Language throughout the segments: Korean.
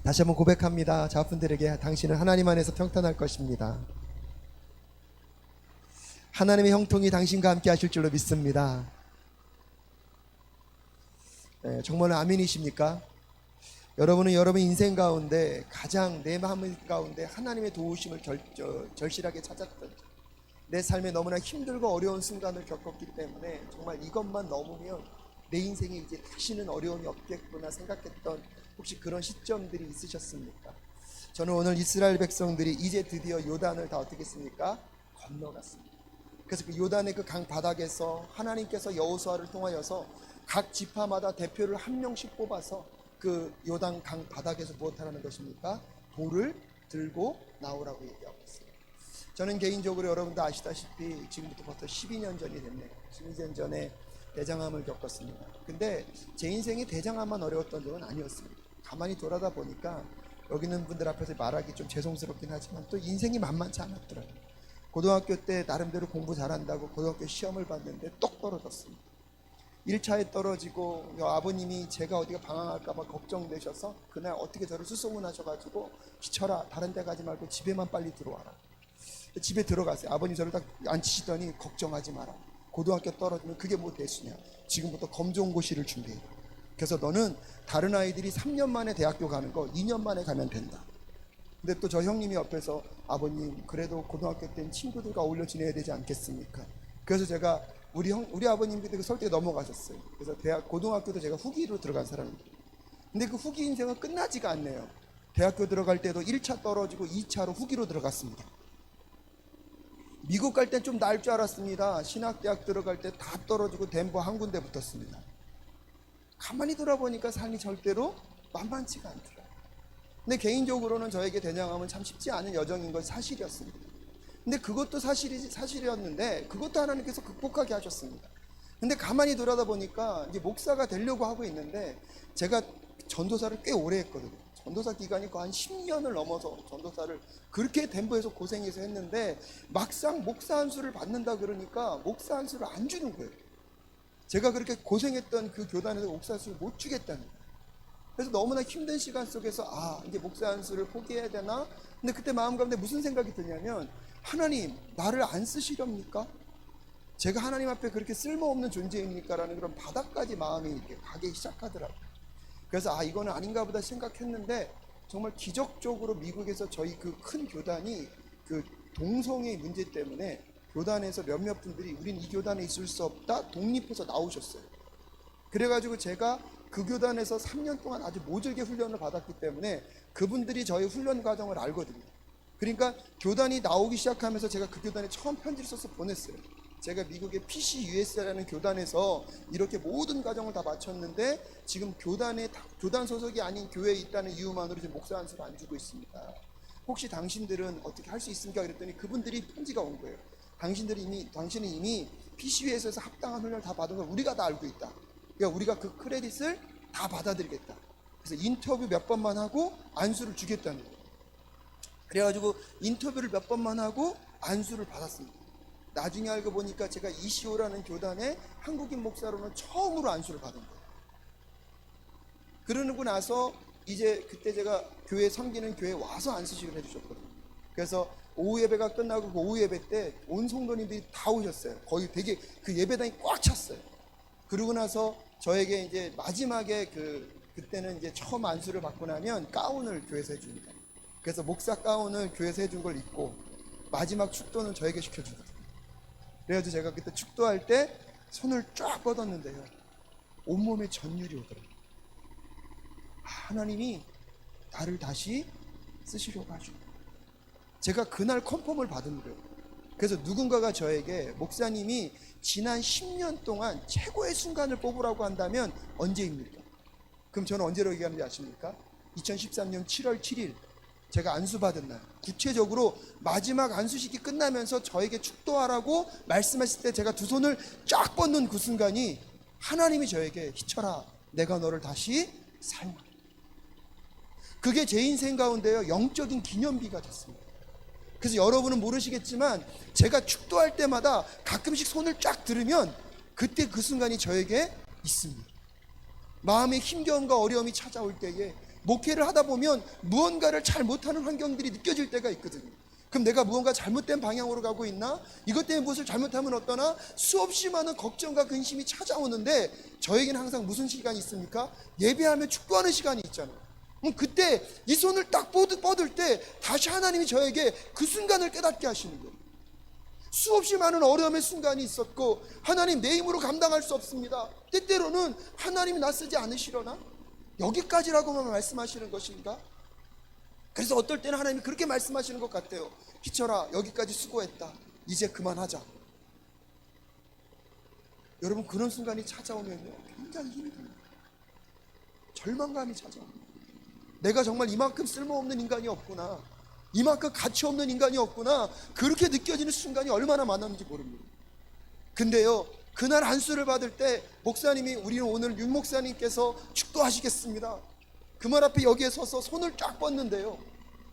다시 한번 고백합니다. 자분들에게 당신은 하나님 안에서 평탄할 것입니다. 하나님의 형통이 당신과 함께 하실 줄로 믿습니다. 네, 정말 아멘이십니까? 여러분은 여러분 인생 가운데 가장 내 마음 가운데 하나님의 도우심을 절실하게 찾았던, 내 삶에 너무나 힘들고 어려운 순간을 겪었기 때문에 정말 이것만 넘으면 내 인생에 이제 다시는 어려움이 없겠구나 생각했던 혹시 그런 시점들이 있으셨습니까? 저는 오늘 이스라엘 백성들이 이제 드디어 요단을 다 어떻게 했습니까? 건너갔습니다. 그래서 그 요단의 그 강 바닥에서 하나님께서 여호수아를 통하여서 각 지파마다 대표를 한 명씩 뽑아서 그 요단 강 바닥에서 무엇하라는 것입니까? 돌을 들고 나오라고 얘기하고 있습니다. 저는 개인적으로 여러분도 아시다시피 지금부터 벌써 12년 전이 됐네요. 12년 전에 대장암을 겪었습니다. 근데 제 인생에 대장암만 어려웠던 적은 아니었습니다. 가만히 돌아다 보니까 여기 있는 분들 앞에서 말하기 좀 죄송스럽긴 하지만 또 인생이 만만치 않았더라고요. 고등학교 때 나름대로 공부 잘한다고 고등학교 시험을 봤는데 똑 떨어졌습니다. 1차에 떨어지고 아버님이 제가 어디가 방황할까봐 걱정되셔서 그날 어떻게 저를 수소문하셔가지고 희철아 다른 데 가지 말고 집에만 빨리 들어와라. 집에 들어가세요. 아버님 저를 딱 앉히시더니 걱정하지 마라. 고등학교 떨어지면 그게 뭐 대수냐. 지금부터 검정고시를 준비해. 그래서 너는 다른 아이들이 3년 만에 대학교 가는 거 2년 만에 가면 된다. 근데 또 저 형님이 옆에서 아버님 그래도 고등학교 때는 친구들과 어울려 지내야 되지 않겠습니까? 그래서 제가 우리 아버님께서 설득에 넘어가셨어요. 그래서 고등학교도 제가 후기로 들어간 사람입니다. 근데 그 후기 인생은 끝나지가 않네요. 대학교 들어갈 때도 1차 떨어지고 2차로 후기로 들어갔습니다. 미국 갈 땐 좀 나을 줄 알았습니다. 신학대학 들어갈 때 다 떨어지고 덴버 한 군데 붙었습니다. 가만히 돌아보니까 삶이 절대로 만만치가 않더라고요. 근데 개인적으로는 저에게 대장암은 참 쉽지 않은 여정인 건 사실이었습니다. 근데 그것도 사실이었는데 그것도 하나님께서 극복하게 하셨습니다. 근데 가만히 돌아다 보니까 이제 목사가 되려고 하고 있는데 제가 전도사를 꽤 오래 했거든요. 전도사 기간이 거의 한 10년을 넘어서 전도사를 그렇게 덴버에서 고생해서 했는데 막상 목사 한 수를 받는다 그러니까 목사 한 수를 안 주는 거예요. 제가 그렇게 고생했던 그 교단에서 목사 한 수를 못 주겠다는 거예요. 그래서 너무나 힘든 시간 속에서 이제 목사 한 수를 포기해야 되나? 근데 그때 마음 가운데 무슨 생각이 드냐면 하나님 나를 안 쓰시렵니까? 제가 하나님 앞에 그렇게 쓸모없는 존재입니까? 라는 그런 바닥까지 마음이 이렇게 가기 시작하더라고요. 그래서 이거는 아닌가 보다 생각했는데 정말 기적적으로 미국에서 저희 그 큰 교단이 그 동성애 문제 때문에 교단에서 몇몇 분들이 우린 이 교단에 있을 수 없다 독립해서 나오셨어요. 그래가지고 제가 그 교단에서 3년 동안 아주 모질게 훈련을 받았기 때문에 그분들이 저희 훈련 과정을 알거든요. 그러니까 교단이 나오기 시작하면서 제가 그 교단에 처음 편지를 써서 보냈어요. 제가 미국의 PCUS라는 교단에서 이렇게 모든 과정을 다 마쳤는데 지금 교단 소속이 아닌 교회에 있다는 이유만으로 지금 목사 한 수를 안 주고 있습니다. 혹시 당신들은 어떻게 할 수 있습니까? 그랬더니 그분들이 편지가 온 거예요. 당신은 이미 PCUS에서 합당한 훈련을 다 받은 걸 우리가 다 알고 있다. 그러니까 우리가 그 크레딧을 다 받아들이겠다. 그래서 인터뷰 몇 번만 하고 안수를 주겠다는 거예요. 그래가지고 인터뷰를 몇 번만 하고 안수를 받았습니다. 나중에 알고 보니까 제가 이시오라는 교단의 한국인 목사로는 처음으로 안수를 받은 거예요. 그러고 나서 이제 그때 제가 교회 섬기는 교회에 와서 안수식을 해주셨거든요. 그래서 오후 예배가 끝나고 그 오후 예배 때 온 성도님들이 다 오셨어요. 거의 되게 그 예배당이 꽉 찼어요. 그러고 나서 저에게 이제 마지막에 그때는 이제 처음 안수를 받고 나면 가운을 교회에서 해줍니다. 그래서 목사 가운을 교회에서 해준 걸 입고 마지막 축도는 저에게 시켜주거든요. 그래가지고 제가 그때 축도할 때 손을 쫙 뻗었는데요. 온몸에 전율이 오더라고요. 하나님이 나를 다시 쓰시려고 하시고 제가 그날 컨펌을 받은 거예요. 그래서 누군가가 저에게 목사님이 지난 10년 동안 최고의 순간을 뽑으라고 한다면 언제입니까? 그럼 저는 언제로 얘기하는지 아십니까? 2013년 7월 7일 제가 안수받은 날, 구체적으로 마지막 안수식이 끝나면서 저에게 축도하라고 말씀하실 때 제가 두 손을 쫙 뻗는 그 순간이 하나님이 저에게 희철아 내가 너를 다시 사용하겠다. 그게 제 인생 가운데요 영적인 기념비가 됐습니다. 그래서 여러분은 모르시겠지만 제가 축도할 때마다 가끔씩 손을 쫙 들으면 그때 그 순간이 저에게 있습니다. 마음의 힘겨움과 어려움이 찾아올 때에 목회를 하다 보면 무언가를 잘 못하는 환경들이 느껴질 때가 있거든요. 그럼 내가 무언가 잘못된 방향으로 가고 있나? 이것 때문에 무엇을 잘못하면 어떠나? 수없이 많은 걱정과 근심이 찾아오는데 저에게는 항상 무슨 시간이 있습니까? 예배하며 축도하는 시간이 있잖아요. 그때 이 손을 딱 뻗을 때 다시 하나님이 저에게 그 순간을 깨닫게 하시는 거예요. 수없이 많은 어려움의 순간이 있었고, 하나님 내 힘으로 감당할 수 없습니다. 때때로는 하나님이 나 쓰지 않으시려나? 여기까지라고만 말씀하시는 것인가? 그래서 어떨 때는 하나님이 그렇게 말씀하시는 것 같아요. 희철아, 여기까지 수고했다. 이제 그만하자. 여러분, 그런 순간이 찾아오면요, 굉장히 힘이 듭니다. 절망감이 찾아옵니다. 내가 정말 이만큼 쓸모없는 인간이 없구나, 이만큼 가치 없는 인간이 없구나, 그렇게 느껴지는 순간이 얼마나 많았는지 모릅니다. 근데요, 그날 안수를 받을 때 목사님이, 우리는 오늘 윤 목사님께서 축도하시겠습니다, 그 말 앞에 여기에 서서 손을 쫙 뻗는데요,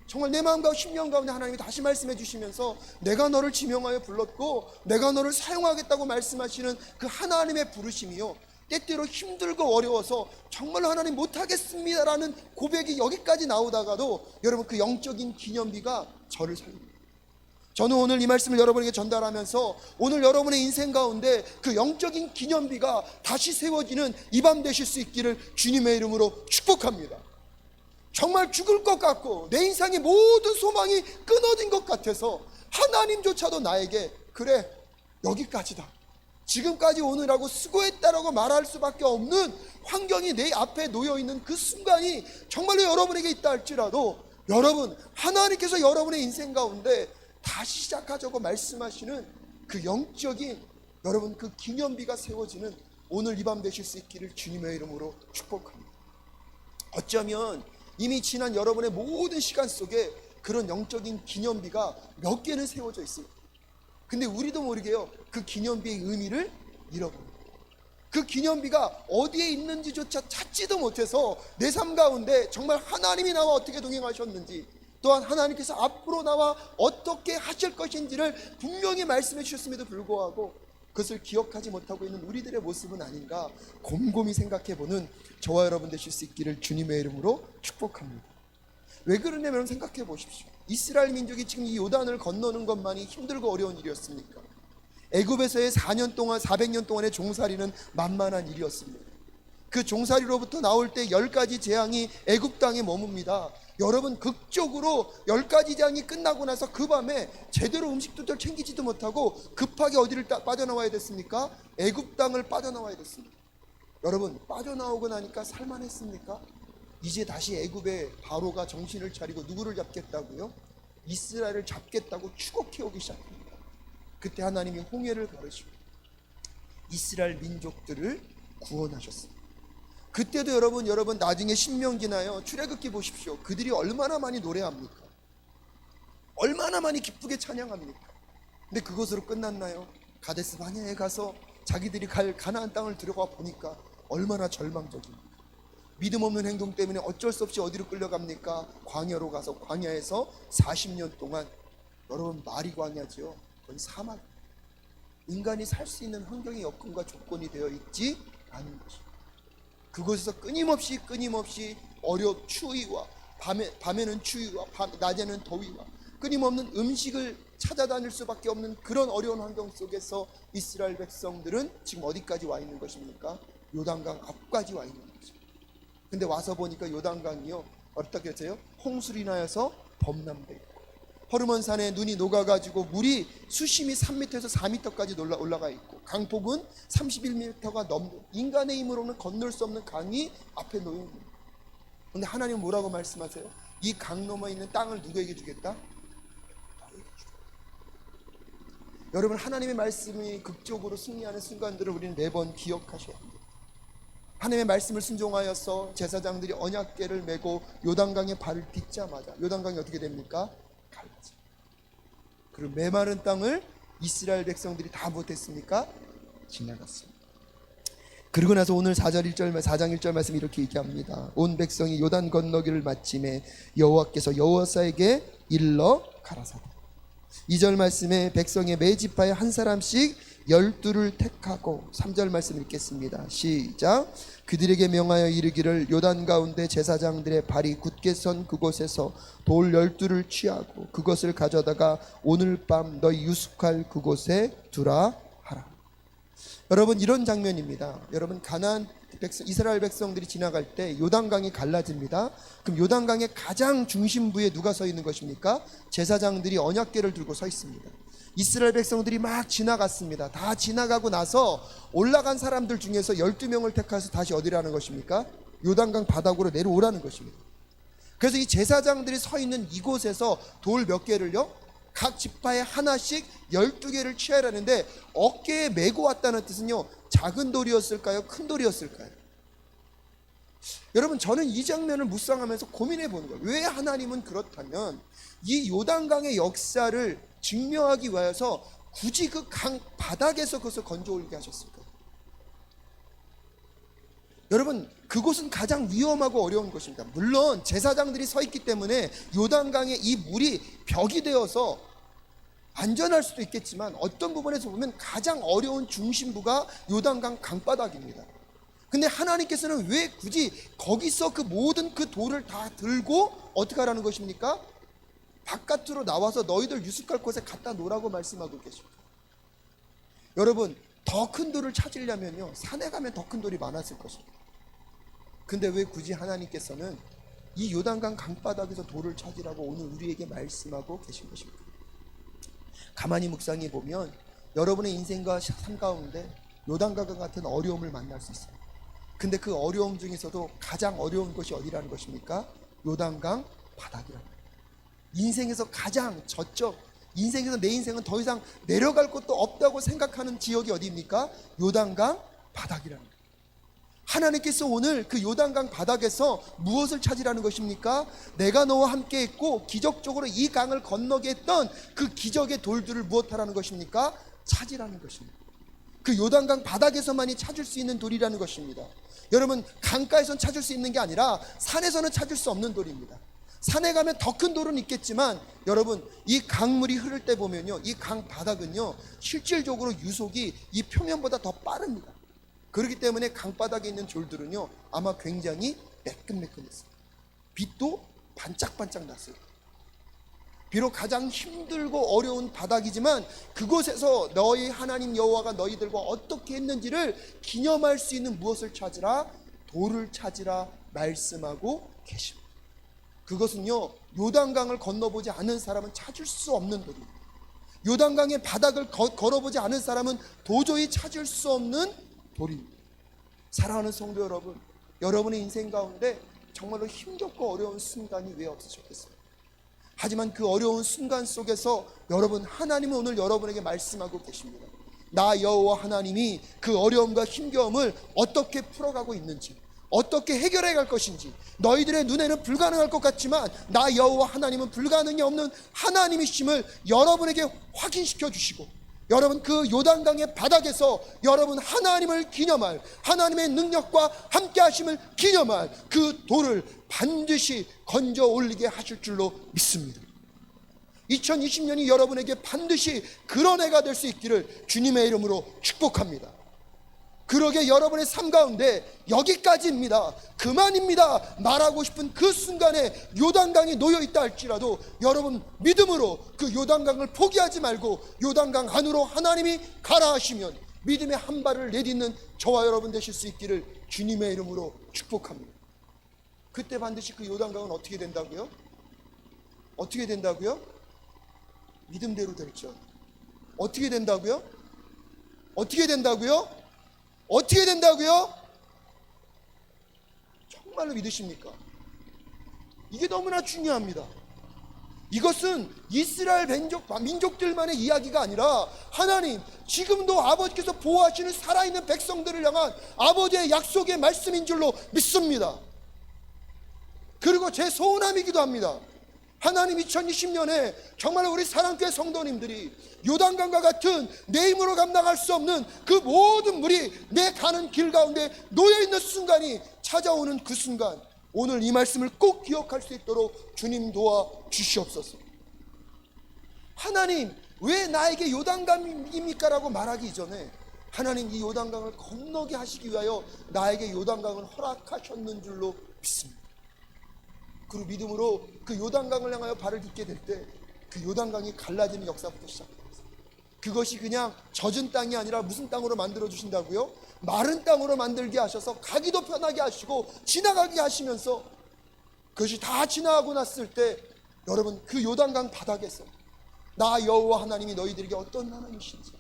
정말 내 마음과 심령 가운데 하나님이 다시 말씀해 주시면서 내가 너를 지명하여 불렀고 내가 너를 사용하겠다고 말씀하시는 그 하나님의 부르심이요, 때때로 힘들고 어려워서 정말로 하나님 못하겠습니다라는 고백이 여기까지 나오다가도 여러분, 그 영적인 기념비가 저를 살립니다. 저는 오늘 이 말씀을 여러분에게 전달하면서 오늘 여러분의 인생 가운데 그 영적인 기념비가 다시 세워지는 이 밤 되실 수 있기를 주님의 이름으로 축복합니다. 정말 죽을 것 같고 내 인생의 모든 소망이 끊어진 것 같아서 하나님조차도 나에게 그래, 여기까지다, 지금까지 오느라고 수고했다라고 말할 수밖에 없는 환경이 내 앞에 놓여있는 그 순간이 정말로 여러분에게 있다 할지라도, 여러분, 하나님께서 여러분의 인생 가운데 다시 시작하자고 말씀하시는 그 영적인 여러분 그 기념비가 세워지는 오늘 이 밤 되실 수 있기를 주님의 이름으로 축복합니다. 어쩌면 이미 지난 여러분의 모든 시간 속에 그런 영적인 기념비가 몇 개는 세워져 있습니다. 근데 우리도 모르게요, 그 기념비의 의미를 잃어버립니다. 그 기념비가 어디에 있는지조차 찾지도 못해서 내 삶 가운데 정말 하나님이 나와 어떻게 동행하셨는지, 또한 하나님께서 앞으로 나와 어떻게 하실 것인지를 분명히 말씀해 주셨음에도 불구하고 그것을 기억하지 못하고 있는 우리들의 모습은 아닌가 곰곰이 생각해보는 저와 여러분 되실 수 있기를 주님의 이름으로 축복합니다. 왜 그러냐면 생각해 보십시오. 이스라엘 민족이 지금 이 요단을 건너는 것만이 힘들고 어려운 일이었습니까? 애굽에서의 4년 동안 400년 동안의 종살이는 만만한 일이었습니다. 그 종살이로부터 나올 때 10가지 재앙이 애굽 땅에 머뭅니다. 여러분, 극적으로 10가지 재앙이 끝나고 나서 그 밤에 제대로 음식도 잘 챙기지도 못하고 급하게 어디를 빠져나와야 됐습니까? 애굽 땅을 빠져나와야 됐습니다. 여러분, 빠져나오고 나니까 살만했습니까? 이제 다시 애굽의 바로가 정신을 차리고 누구를 잡겠다고요? 이스라엘을 잡겠다고 추격해오기 시작합니다. 그때 하나님이 홍해를 가르시고 이스라엘 민족들을 구원하셨습니다. 그때도 여러분 나중에 신명기나요, 출애굽기 보십시오. 그들이 얼마나 많이 노래합니까? 얼마나 많이 기쁘게 찬양합니까? 근데 그것으로 끝났나요? 가데스 바네아에 가서 자기들이 갈 가나안 땅을 들어가 보니까 얼마나 절망적입니까? 믿음 없는 행동 때문에 어쩔 수 없이 어디로 끌려갑니까? 광야로 가서 광야에서 40년 동안, 여러분, 말이 광야죠. 그건 사막, 인간이 살 수 있는 환경의 여건과 조건이 되어 있지 않은 것입니다. 그곳에서 끊임없이 추위와 밤에는 추위와 낮에는 더위와 끊임없는 음식을 찾아다닐 수밖에 없는 그런 어려운 환경 속에서 이스라엘 백성들은 지금 어디까지 와 있는 것입니까? 요단강 앞까지 와 있는 것입니다. 근데 와서 보니까 요단강이요, 어떻게 되세요? 홍수리 나여서 범람되어 있고, 허르몬 산에 눈이 녹아가지고 물이 수심이 3m에서 4m까지 올라가 있고, 강폭은 31m가 넘는, 인간의 힘으로는 건널 수 없는 강이 앞에 놓여 있는 거예요. 그런데 하나님은 뭐라고 말씀하세요? 이 강 넘어 있는 땅을 누구에게 주겠다? 너에게 주겠다. 여러분, 하나님의 말씀이 극적으로 승리하는 순간들을 우리는 매번 기억하셔야 합니다. 하나님의 말씀을 순종하여서 제사장들이 언약궤를 메고 요단강에 발을 딛자마자 요단강이 어떻게 됩니까? 갈라져. 그리고 메마른 땅을 이스라엘 백성들이 다 못했습니까? 지나갔습니다. 그리고 나서 오늘 4장 1절 말씀이 이렇게 얘기합니다. 온 백성이 요단 건너기를 마침에 여호와께서 여호사에게 일러 가라사대. 2절 말씀에 백성의 매 지파에 한 사람씩 12를 택하고 3절 말씀 읽겠습니다. 시작. 그들에게 명하여 이르기를 요단 가운데 제사장들의 발이 굳게 선 그곳에서 돌 12를 취하고 그것을 가져다가 오늘 밤 너희 유숙할 그곳에 두라 하라. 여러분, 이런 장면입니다. 여러분, 가나안 이스라엘 백성들이 지나갈 때 요단강이 갈라집니다. 그럼 요단강의 가장 중심부에 누가 서 있는 것입니까? 제사장들이 언약궤를 들고 서 있습니다. 이스라엘 백성들이 막 지나갔습니다. 다 지나가고 나서 올라간 사람들 중에서 12명을 택해서 다시 어디라는 것입니까? 요단강 바닥으로 내려오라는 것입니다. 그래서 이 제사장들이 서 있는 이곳에서 돌 몇 개를요, 각 지파에 하나씩 12개를 취하라는데, 어깨에 메고 왔다는 뜻은요, 작은 돌이었을까요? 큰 돌이었을까요? 여러분, 저는 이 장면을 묵상하면서 고민해 보는 거예요. 왜 하나님은 그렇다면 이 요단강의 역사를 증명하기 위해서 굳이 그 강 바닥에서 그것을 건져 올리게 하셨을까요? 여러분, 그곳은 가장 위험하고 어려운 것입니다. 물론 제사장들이 서 있기 때문에 요단강의 이 물이 벽이 되어서 안전할 수도 있겠지만, 어떤 부분에서 보면 가장 어려운 중심부가 요단강 강바닥입니다. 근데 하나님께서는 왜 굳이 거기서 그 모든 그 돌을 다 들고 어떻게 하라는 것입니까? 바깥으로 나와서 너희들 유숙할 곳에 갖다 놓으라고 말씀하고 계십니다. 여러분, 더 큰 돌을 찾으려면요, 산에 가면 더 큰 돌이 많았을 것입니다. 근데 왜 굳이 하나님께서는 이 요단강 강바닥에서 돌을 찾으라고 오늘 우리에게 말씀하고 계신 것입니까? 가만히 묵상해 보면 여러분의 인생과 삶 가운데 요단강 같은 어려움을 만날 수 있어요. 근데 그 어려움 중에서도 가장 어려운 것이 어디라는 것입니까? 요단강 바닥이라는 거예요. 인생에서 가장 저쪽, 인생에서 내 인생은 더 이상 내려갈 곳도 없다고 생각하는 지역이 어디입니까? 요단강 바닥이라는 거예요. 하나님께서 오늘 그 요단강 바닥에서 무엇을 찾으라는 것입니까? 내가 너와 함께 했고 기적적으로 이 강을 건너게 했던 그 기적의 돌들을 무엇하라는 것입니까? 찾으라는 것입니다. 그 요단강 바닥에서만이 찾을 수 있는 돌이라는 것입니다. 여러분, 강가에서는 찾을 수 있는 게 아니라 산에서는 찾을 수 없는 돌입니다. 산에 가면 더 큰 돌은 있겠지만, 여러분, 이 강물이 흐를 때 보면요, 이 강 바닥은요, 실질적으로 유속이 이 표면보다 더 빠릅니다. 그렇기 때문에 강바닥에 있는 돌들은요, 아마 굉장히 매끈매끈했어요. 빛도 반짝반짝 났어요. 비록 가장 힘들고 어려운 바닥이지만 그곳에서 너희 하나님 여호와가 너희들과 어떻게 했는지를 기념할 수 있는 무엇을 찾으라? 돌을 찾으라 말씀하고 계십니다. 그것은요, 요단강을 건너보지 않은 사람은 찾을 수 없는 돌입니다. 요단강의 바닥을 걸어보지 않은 사람은 도저히 찾을 수 없는 돌입니다. 사랑하는 성도 여러분, 여러분의 인생 가운데 정말로 힘겹고 어려운 순간이 왜 없으셨겠어요? 하지만 그 어려운 순간 속에서 여러분, 하나님은 오늘 여러분에게 말씀하고 계십니다. 나 여호와 하나님이 그 어려움과 힘겨움을 어떻게 풀어가고 있는지, 어떻게 해결해 갈 것인지, 너희들의 눈에는 불가능할 것 같지만 나 여호와 하나님은 불가능이 없는 하나님이심을 여러분에게 확인시켜 주시고, 여러분 그 요단강의 바닥에서 여러분 하나님을 기념할, 하나님의 능력과 함께 하심을 기념할 그 돌을 반드시 건져 올리게 하실 줄로 믿습니다. 2020년이 여러분에게 반드시 그런 해가 될 수 있기를 주님의 이름으로 축복합니다. 그러게 여러분의 삶 가운데 여기까지입니다, 그만입니다 말하고 싶은 그 순간에 요단강이 놓여있다 할지라도 여러분 믿음으로 그 요단강을 포기하지 말고 요단강 안으로 하나님이 가라 하시면 믿음의 한 발을 내딛는 저와 여러분 되실 수 있기를 주님의 이름으로 축복합니다. 그때 반드시 그 요단강은 어떻게 된다고요? 어떻게 된다고요? 믿음대로 될죠. 어떻게 된다고요? 어떻게 된다고요? 어떻게 된다고요? 정말로 믿으십니까? 이게 너무나 중요합니다. 이것은 이스라엘 민족들만의 이야기가 아니라 하나님 지금도 아버지께서 보호하시는 살아있는 백성들을 향한 아버지의 약속의 말씀인 줄로 믿습니다. 그리고 제 소원함이기도 합니다. 하나님 2020년에 정말 우리 사랑교회 성도님들이 요단강과 같은 내 힘으로 감당할 수 없는 그 모든 물이 내 가는 길 가운데 놓여있는 순간이 찾아오는 그 순간, 오늘 이 말씀을 꼭 기억할 수 있도록 주님 도와 주시옵소서. 하나님 왜 나에게 요단강입니까? 라고 말하기 이전에 하나님 이 요단강을 건너게 하시기 위하여 나에게 요단강을 허락하셨는 줄로 믿습니다. 그리고 믿음으로 그 요단강을 향하여 발을 딛게 될 때 그 요단강이 갈라지는 역사부터 시작됩니다. 그것이 그냥 젖은 땅이 아니라 무슨 땅으로 만들어 주신다고요? 마른 땅으로 만들게 하셔서 가기도 편하게 하시고 지나가게 하시면서 그것이 다 지나가고 났을 때 여러분 그 요단강 바닥에서 나 여호와 하나님이 너희들에게 어떤 하나님이신지,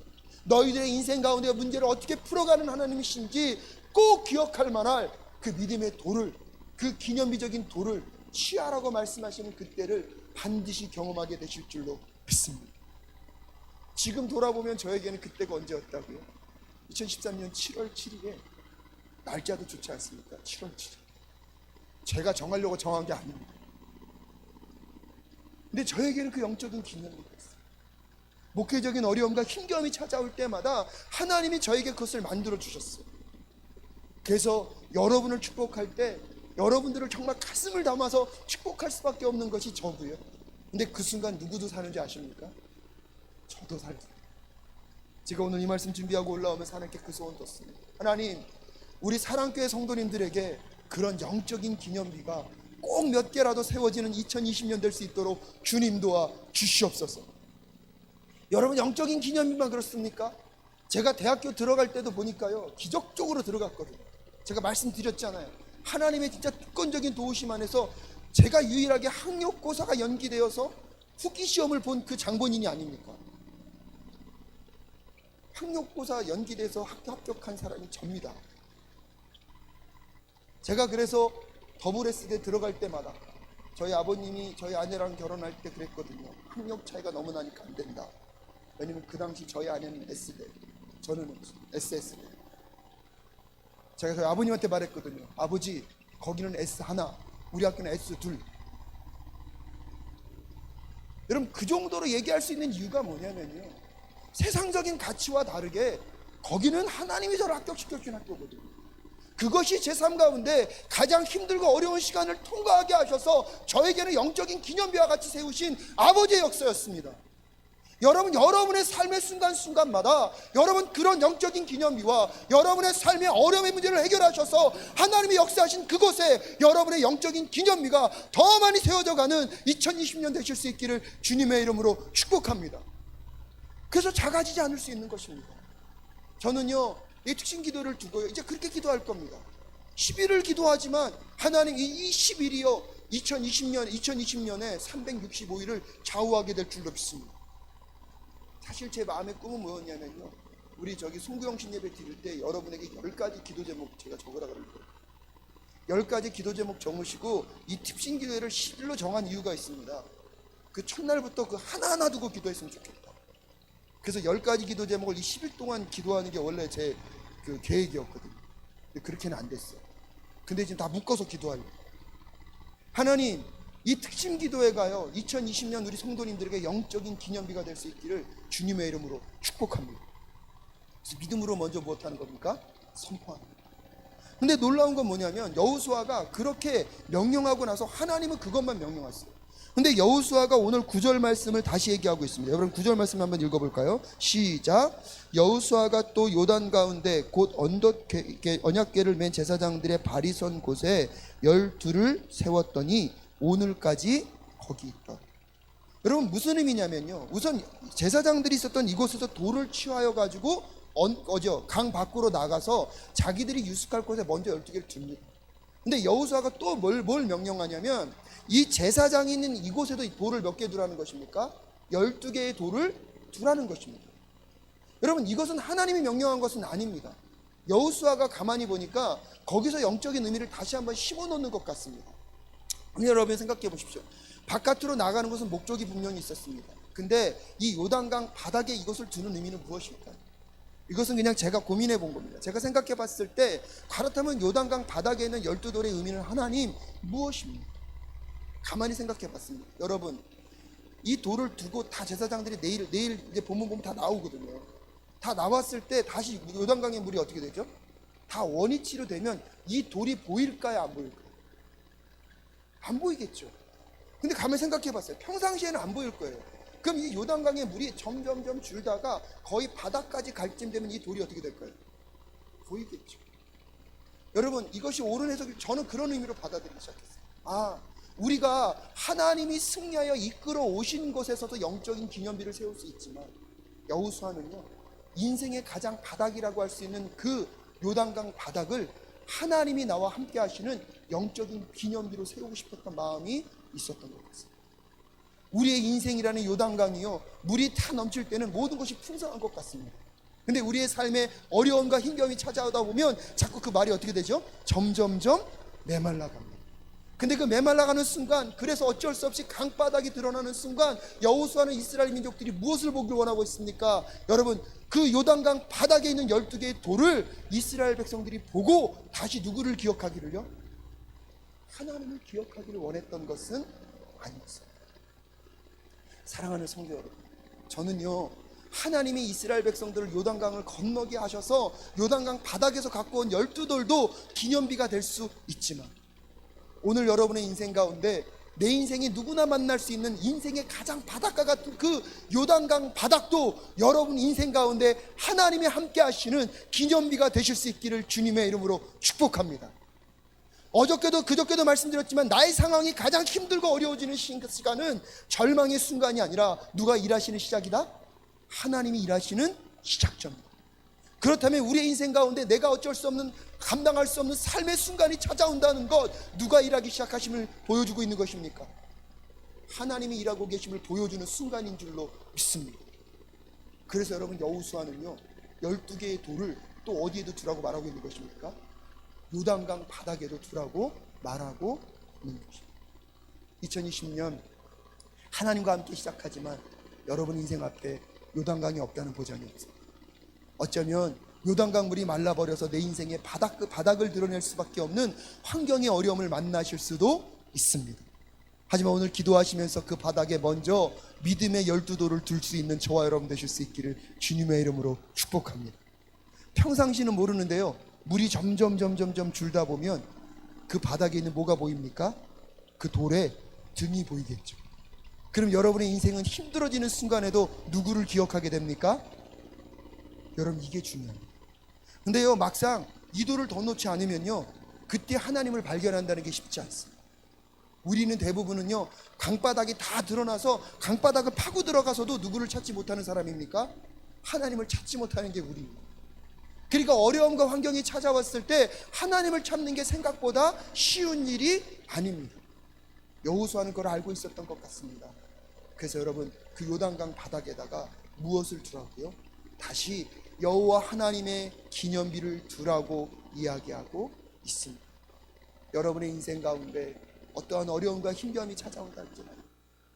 너희들의 인생 가운데 문제를 어떻게 풀어가는 하나님이신지 꼭 기억할 만할 그 믿음의 돌을, 그 기념비적인 돌을 취하라고 말씀하시는 그때를 반드시 경험하게 되실 줄로 믿습니다. 지금 돌아보면 저에게는 그때가 언제였다고요? 2013년 7월 7일에 날짜도 좋지 않습니까? 7월 7일. 제가 정하려고 정한 게 아닙니다. 근데 저에게는 그 영적인 기념비가 있어요. 목회적인 어려움과 힘겨움이 찾아올 때마다 하나님이 저에게 그것을 만들어 주셨어요. 그래서 여러분을 축복할 때 여러분들을 정말 가슴을 담아서 축복할 수밖에 없는 것이 저고요. 근데 그 순간 누구도 사는지 아십니까? 저도 살죠. 제가 오늘 이 말씀 준비하고 올라오면서 하나님께 그 소원 뒀습니다. 하나님, 우리 사랑교회 성도님들에게 그런 영적인 기념비가 꼭 몇 개라도 세워지는 2020년 될 수 있도록 주님 도와 주시옵소서. 여러분, 영적인 기념비만 그렇습니까? 제가 대학교 들어갈 때도 보니까요, 기적적으로 들어갔거든요. 제가 말씀드렸잖아요. 하나님의 진짜 특권적인 도우심 안에서 제가 유일하게 학력고사가 연기되어서 후기시험을 본 그 장본인이 아닙니까? 학력고사 연기돼서 학교 합격한 사람이 접니다. 제가 그래서 WS대 들어갈 때마다 저희 아버님이 저희 아내랑 결혼할 때 그랬거든요. 학력 차이가 너무 나니까 안 된다. 왜냐면 그 당시 저희 아내는 S대, 저는 SS대. 제가 저희 아버님한테 말했거든요. 아버지, 거기는 S1, 우리 학교는 S2. 여러분, 그 정도로 얘기할 수 있는 이유가 뭐냐면요, 세상적인 가치와 다르게 거기는 하나님이 저를 합격시켜준 학교거든요. 그것이 제 삶 가운데 가장 힘들고 어려운 시간을 통과하게 하셔서 저에게는 영적인 기념비와 같이 세우신 아버지의 역사였습니다. 여러분, 여러분의 삶의 순간순간마다 여러분 그런 영적인 기념비와 여러분의 삶의 어려움의 문제를 해결하셔서 하나님이 역사하신 그곳에 여러분의 영적인 기념비가 더 많이 세워져 가는 2020년 되실 수 있기를 주님의 이름으로 축복합니다. 그래서 작아지지 않을 수 있는 것입니다. 저는요, 이 특신 기도를 두고요, 이제 그렇게 기도할 겁니다. 10일을 기도하지만 하나님 이 10일이요 2020년에 365일을 좌우하게 될 줄로 믿습니다. 사실 제 마음의 꿈은 뭐였냐면요, 우리 저기 송구영신 예배 드릴 때 여러분에게 10가지 기도 제목 제가 적으라 그럴 거예요. 10가지 기도 제목 적으시고 이 특신 기도회를 10일로 정한 이유가 있습니다. 그 첫날부터 그 하나하나 두고 기도했으면 좋겠다. 그래서 10가지 기도 제목을 이 10일 동안 기도하는 게 원래 제 그 계획이었거든요. 근데 그렇게는 안 됐어요. 근데 지금 다 묶어서 기도하려고. 하나님, 이 특심 기도회가요 2020년 우리 성도님들에게 영적인 기념비가 될 수 있기를 주님의 이름으로 축복합니다. 그래서 믿음으로 먼저 무엇하는 겁니까? 선포합니다. 근데 놀라운 건 뭐냐면 여호수아가 그렇게 명령하고 나서 하나님은 그것만 명령했어요. 근데 여호수아가 오늘 9절 말씀을 다시 얘기하고 있습니다. 여러분 9절 말씀 한번 읽어볼까요? 시작. 여호수아가 또 요단 가운데 곧 언약궤를 맨 제사장들의 발이 선 곳에 12를 세웠더니 오늘까지 거기 있다. 여러분 무슨 의미냐면요, 우선 제사장들이 있었던 이곳에서 돌을 취하여 가지고 강 밖으로 나가서 자기들이 유숙할 곳에 먼저 12개를 둡니다. 근데 여호수아가 또 뭘 명령하냐면 이 제사장이 있는 이곳에도 돌을 몇 개 두라는 것입니까? 12개의 돌을 두라는 것입니다. 여러분 이것은 하나님이 명령한 것은 아닙니다. 여호수아가 가만히 보니까 거기서 영적인 의미를 다시 한번 심어놓는 것 같습니다. 여러분 생각해 보십시오. 바깥으로 나가는 것은 목적이 분명히 있었습니다. 근데 이 요단강 바닥에 이것을 두는 의미는 무엇일까요? 이것은 그냥 제가 고민해 본 겁니다. 제가 생각해 봤을 때 그렇다면 요단강 바닥에 있는 12돌의 의미는 하나님 무엇입니까? 가만히 생각해 봤습니다. 여러분 이 돌을 두고 다 제사장들이 내일 이제 본문 보면 다 나오거든요. 다 나왔을 때 다시 요단강의 물이 어떻게 되죠? 다 원위치로 되면 이 돌이 보일까요, 안 보일까요? 안 보이겠죠. 근데 가만히 생각해 봤어요. 평상시에는 안 보일 거예요. 그럼 이 요단강의 물이 점점점 줄다가 거의 바닥까지 갈 쯤 되면 이 돌이 어떻게 될까요? 보이겠죠. 여러분, 이것이 옳은 해석이, 저는 그런 의미로 받아들이기 시작했어요. 우리가 하나님이 승리하여 이끌어 오신 곳에서도 영적인 기념비를 세울 수 있지만, 여호수아는요, 인생의 가장 바닥이라고 할 수 있는 그 요단강 바닥을 하나님이 나와 함께 하시는 영적인 기념비로 세우고 싶었던 마음이 있었던 것 같습니다. 우리의 인생이라는 요단강이요, 물이 다 넘칠 때는 모든 것이 풍성한 것 같습니다. 근데 우리의 삶에 어려움과 힘겨움이 찾아오다 보면 자꾸 그 말이 어떻게 되죠? 점점점 메말라갑니다. 근데 그 메말라가는 순간, 그래서 어쩔 수 없이 강바닥이 드러나는 순간 여호수아는 이스라엘 민족들이 무엇을 보길 원하고 있습니까? 여러분, 그 요단강 바닥에 있는 12개의 돌을 이스라엘 백성들이 보고 다시 누구를 기억하기를요? 하나님을 기억하기를 원했던 것은 아니었어요. 사랑하는 성도 여러분, 저는요, 하나님이 이스라엘 백성들을 요단강을 건너게 하셔서 요단강 바닥에서 갖고 온 12돌도 기념비가 될 수 있지만, 오늘 여러분의 인생 가운데 내 인생이 누구나 만날 수 있는 인생의 가장 바닷가 같은 그 요단강 바닥도 여러분 인생 가운데 하나님이 함께 하시는 기념비가 되실 수 있기를 주님의 이름으로 축복합니다. 어저께도 그저께도 말씀드렸지만, 나의 상황이 가장 힘들고 어려워지는 시간은 절망의 순간이 아니라 누가 일하시는 시작이다? 하나님이 일하시는 시작점이다. 그렇다면 우리의 인생 가운데 내가 어쩔 수 없는, 감당할 수 없는 삶의 순간이 찾아온다는 것, 누가 일하기 시작하심을 보여주고 있는 것입니까? 하나님이 일하고 계심을 보여주는 순간인 줄로 믿습니다. 그래서 여러분, 여호수아는요, 12개의 돌을 또 어디에도 두라고 말하고 있는 것입니까? 요단강 바닥에도 두라고 말하고 있는 것입니다. 2020년 하나님과 함께 시작하지만 여러분 인생 앞에 요단강이 없다는 보장이 없습니다. 어쩌면 요단강 물이 말라버려서 내 인생의 바닥을 드러낼 수밖에 없는 환경의 어려움을 만나실 수도 있습니다. 하지만 오늘 기도하시면서 그 바닥에 먼저 믿음의 12돌을 둘 수 있는 저와 여러분 되실 수 있기를 주님의 이름으로 축복합니다. 평상시는 모르는데요, 물이 점점 줄다 보면 그 바닥에 있는 뭐가 보입니까? 그 돌에 등이 보이겠죠. 그럼 여러분의 인생은 힘들어지는 순간에도 누구를 기억하게 됩니까? 여러분, 이게 중요합니다. 근데요, 막상 이 돌을 더 놓지 않으면요, 그때 하나님을 발견한다는 게 쉽지 않습니다. 우리는 대부분은요, 강바닥이 다 드러나서 강바닥을 파고 들어가서도 누구를 찾지 못하는 사람입니까? 하나님을 찾지 못하는 게 우리입니다. 그러니까 어려움과 환경이 찾아왔을 때 하나님을 찾는 게 생각보다 쉬운 일이 아닙니다. 여호수아는 그걸 알고 있었던 것 같습니다. 그래서 여러분, 그 요단강 바닥에다가 무엇을 두라고요? 다시 여호와 하나님의 기념비를 두라고 이야기하고 있습니다. 여러분의 인생 가운데 어떠한 어려움과 힘겨움이 찾아온다 할지라도,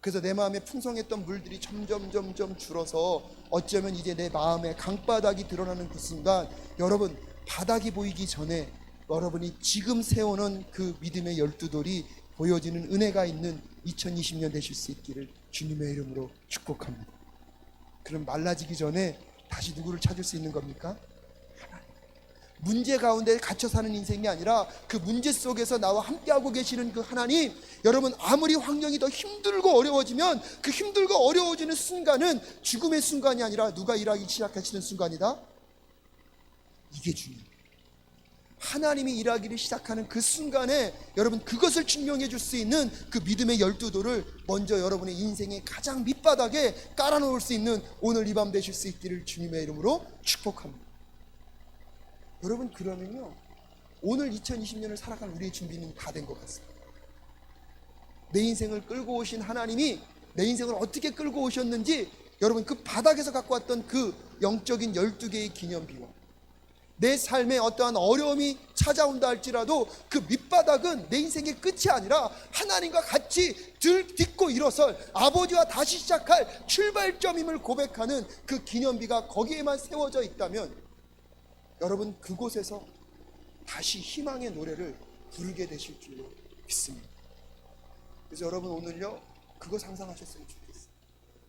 그래서 내 마음에 풍성했던 물들이 점점 줄어서 어쩌면 이제 내 마음에 강바닥이 드러나는 그 순간, 여러분, 바닥이 보이기 전에 여러분이 지금 세우는 그 믿음의 12돌이 보여지는 은혜가 있는 2020년 되실 수 있기를 주님의 이름으로 축복합니다. 그럼 말라지기 전에 다시 누구를 찾을 수 있는 겁니까? 하나님. 문제 가운데 갇혀 사는 인생이 아니라 그 문제 속에서 나와 함께하고 계시는 그 하나님, 여러분, 아무리 환경이 더 힘들고 어려워지면 그 힘들고 어려워지는 순간은 죽음의 순간이 아니라 누가 일하기 시작하시는 순간이다? 이게 중요해요. 하나님이 일하기를 시작하는 그 순간에 여러분, 그것을 증명해 줄 수 있는 그 믿음의 12돌을 먼저 여러분의 인생의 가장 밑바닥에 깔아놓을 수 있는 오늘 이 밤 되실 수 있기를 주님의 이름으로 축복합니다. 여러분, 그러면요, 오늘 2020년을 살아갈 우리의 준비는 다 된 것 같습니다. 내 인생을 끌고 오신 하나님이 내 인생을 어떻게 끌고 오셨는지, 여러분, 그 바닥에서 갖고 왔던 그 영적인 12개의 기념비와 내 삶에 어떠한 어려움이 찾아온다 할지라도 그 밑바닥은 내 인생의 끝이 아니라 하나님과 같이 딛고 일어설, 아버지와 다시 시작할 출발점임을 고백하는 그 기념비가 거기에만 세워져 있다면, 여러분, 그곳에서 다시 희망의 노래를 부르게 되실 줄로 믿습니다. 그래서 여러분, 오늘요, 그거 상상하셨으면 좋겠어요.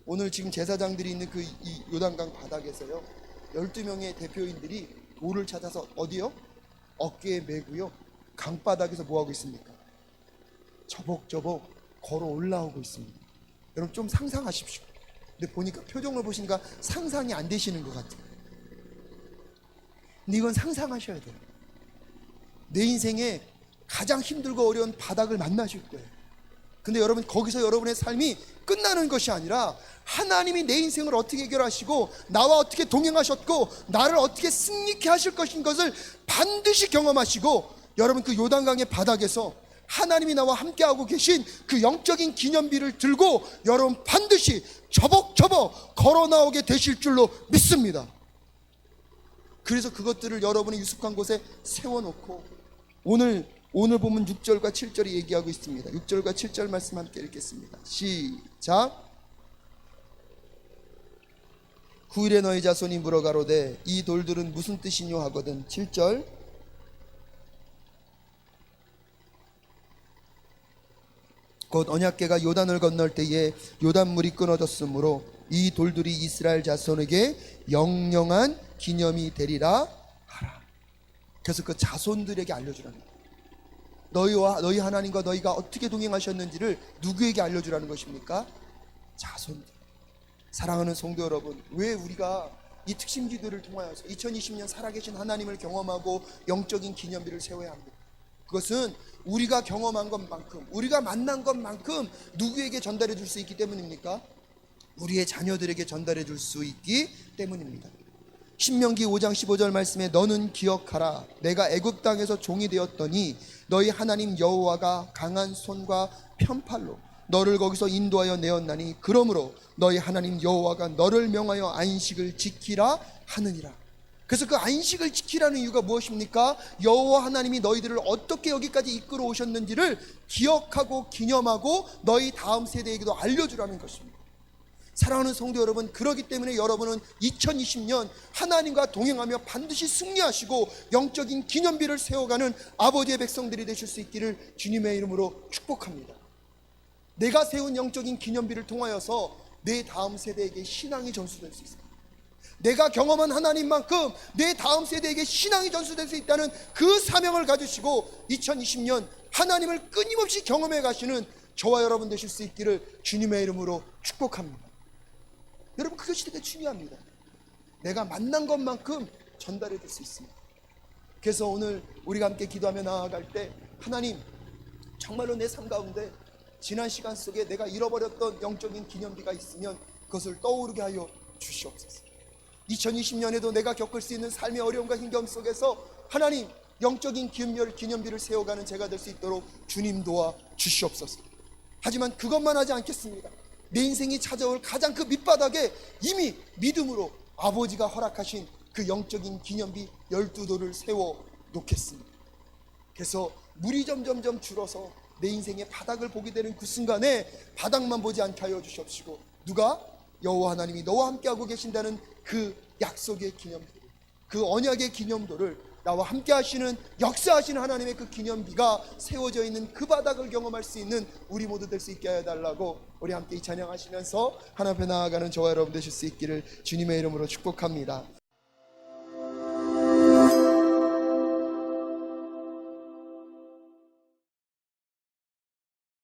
오늘 지금 제사장들이 있는 그 이 요단강 바닥에서요, 12명의 대표인들이 돌을 찾아서 어디요? 어깨에 메고요, 강바닥에서 뭐하고 있습니까? 저벅저벅 걸어 올라오고 있습니다. 여러분, 좀 상상하십시오. 근데 보니까 표정을 보시니까 상상이 안 되시는 것 같아요. 근데 이건 상상하셔야 돼요. 내 인생에 가장 힘들고 어려운 바닥을 만나실 거예요. 근데 여러분, 거기서 여러분의 삶이 끝나는 것이 아니라 하나님이 내 인생을 어떻게 해결하시고 나와 어떻게 동행하셨고 나를 어떻게 승리케 하실 것인 것을 반드시 경험하시고, 여러분 그 요단강의 바닥에서 하나님이 나와 함께하고 계신 그 영적인 기념비를 들고 여러분 반드시 저벅저벅 걸어 나오게 되실 줄로 믿습니다. 그래서 그것들을 여러분의 유숙한 곳에 세워놓고, 오늘 보면 6절과 7절이 얘기하고 있습니다. 6절과 7절 말씀 함께 읽겠습니다. 시작. 9일에 너희 자손이 물어가로되 이 돌들은 무슨 뜻이뇨 하거든. 7절. 곧 언약궤가 요단을 건널 때에 요단물이 끊어졌으므로 이 돌들이 이스라엘 자손에게 영영한 기념이 되리라 하라. 그래서 그 자손들에게 알려주라는 거예요. 너희 하나님과 너희가 어떻게 동행하셨는지를 누구에게 알려주라는 것입니까? 자손들. 사랑하는 성도 여러분, 왜 우리가 이 특심 기도를 통하여서 2020년 살아계신 하나님을 경험하고 영적인 기념비를 세워야 합니다. 그것은 우리가 경험한 것만큼, 우리가 만난 것만큼 누구에게 전달해 줄 수 있기 때문입니까? 우리의 자녀들에게 전달해 줄 수 있기 때문입니다. 신명기 5장 15절 말씀에 너는 기억하라. 내가 애굽 땅에서 종이 되었더니 너희 하나님 여호와가 강한 손과 편팔로 너를 거기서 인도하여 내었나니 그러므로 너희 하나님 여호와가 너를 명하여 안식을 지키라 하느니라. 그래서 그 안식을 지키라는 이유가 무엇입니까? 여호와 하나님이 너희들을 어떻게 여기까지 이끌어 오셨는지를 기억하고 기념하고 너희 다음 세대에게도 알려주라는 것입니다. 사랑하는 성도 여러분, 그렇기 때문에 여러분은 2020년 하나님과 동행하며 반드시 승리하시고 영적인 기념비를 세워가는 아버지의 백성들이 되실 수 있기를 주님의 이름으로 축복합니다. 내가 세운 영적인 기념비를 통하여서 내 다음 세대에게 신앙이 전수될 수 있습니다. 내가 경험한 하나님만큼 내 다음 세대에게 신앙이 전수될 수 있다는 그 사명을 가지시고 2020년 하나님을 끊임없이 경험해 가시는 저와 여러분 되실 수 있기를 주님의 이름으로 축복합니다. 여러분, 그것이 되게 중요합니다. 내가 만난 것만큼 전달해 줄 수 있습니다. 그래서 오늘 우리가 함께 기도하며 나아갈 때, 하나님 정말로 내 삶 가운데 지난 시간 속에 내가 잃어버렸던 영적인 기념비가 있으면 그것을 떠오르게 하여 주시옵소서. 2020년에도 내가 겪을 수 있는 삶의 어려움과 힘겨움 속에서 하나님 영적인 기념비를 세워가는 제가 될 수 있도록 주님 도와 주시옵소서. 하지만 그것만 하지 않겠습니다. 내 인생이 찾아올 가장 그 밑바닥에 이미 믿음으로 아버지가 허락하신 그 영적인 기념비 12돌을 세워 놓겠습니다. 그래서 물이 점점점 줄어서 내 인생의 바닥을 보게 되는 그 순간에 바닥만 보지 않게 하여 주시옵시고, 누가? 여호와 하나님이 너와 함께하고 계신다는 그 약속의 기념비, 그 언약의 기념도를 나와 함께 하시는, 역사하시는 하나님의 그 기념비가 세워져 있는 그 바닥을 경험할 수 있는 우리 모두 될 수 있게 하여 달라고 우리 함께 이 찬양하시면서 하나님 앞에 나아가는 저와 여러분 되실 수 있기를 주님의 이름으로 축복합니다.